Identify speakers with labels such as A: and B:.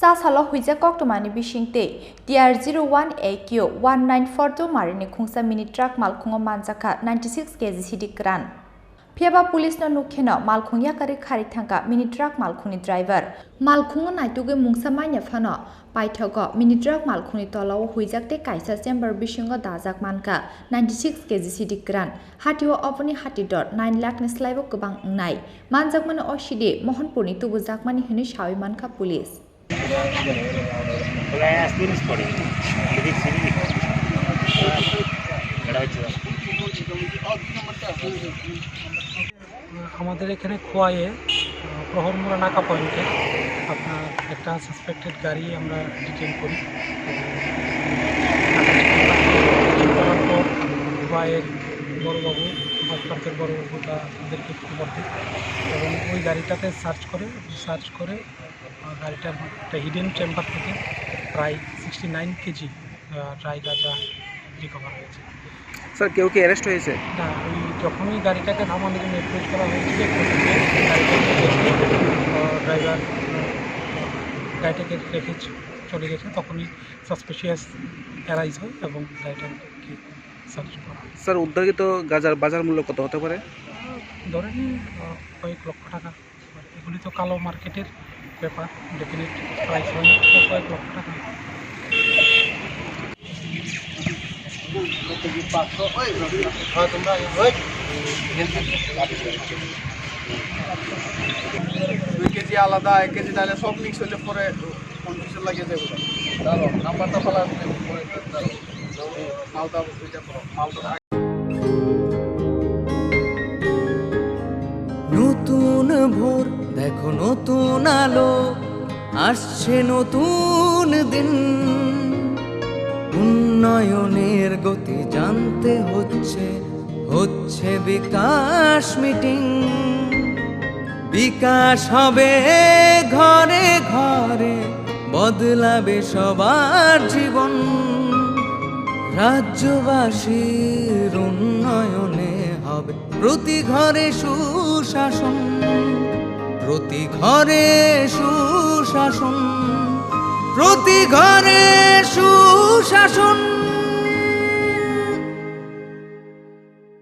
A: Salo Hoijak Koktwma ni Bisingtwi TR01AQ1942 Marini Khongsa mini truck Malkhungo Manjakha 96 kg Siddi Kwran. Phiaba police no nukheno Malkhungya kari khari thangka mini truck Malkhungni driver. Malkhungo naituge mungsa maina phano paithogo mini truck Malkhungni tolao Hoijak te kaisa chamber bisingo dajak manka 96 kg Siddi Kwran. Hatio oponi hati dot 9 lakh ni slaibo kubang ngnai. Manjakmani o Siddi Mohanpurni tubu jakmani hini shawi manka police.
B: আমাদের এখানে খোয়াইয়ে প্রহরমোড়া নাকা পয়েন্টে আপনার একটা suspected গাড়ি আমরা detain করি। খোয়াইয়ের বড়বাবু প্রান্তের বড়বাবু তাদেরকে খবর দিই এবং ওই গাড়িটাতে সার্চ করে গাড়িটার একটা হিডেন চেম্বার থেকে প্রায় 69 কেজি ড্রাই গাঁজা রিকভার হয়েছে।
C: স্যার কেউ কি অ্যারেস্ট হয়েছে?
B: না, ওই যখনই গাড়িটাকে থামানোর জন্য অ্যাপ্রোচ করা হয়েছিল ড্রাইভার গাড়িটাকে রেখে চলে গেছে, তখনই সাসপিশিয়াস অ্যারাইজ হয় এবং গাড়িটাকে সার্চ করা।
C: স্যার উদ্যোগিত গাঁজার বাজার মূল্য কত হতে পারে?
B: ধরেন কয়েক লক্ষ টাকা। এগুলি তো কালো মার্কেটের ব্যাপার, ডেফিনেট প্রাইস হয় না, কয়েক লক্ষ টাকা।
D: কেজি আলাদা, 1 কেজি ডালে সব মিক্স হলে পরে কনফিউশন লাগিয়ে যাবে। দাঁড়ো নাম্বারটা ফেলা মালটা
E: নতুন ভোর দেখো, নতুন আলো আসছে, নতুন দিন। উন্নয়নের গতি জানতে হচ্ছে বিকাশ মিটিং। বিকাশ হবে ঘরে ঘরে, বদলাবে সবার জীবন। রাজ্যবাসীর উন্নয়নে হবে প্রতি ঘরে সুশাসন, প্রতি ঘরে সুশাসন, প্রতি ঘরে সুশাসন।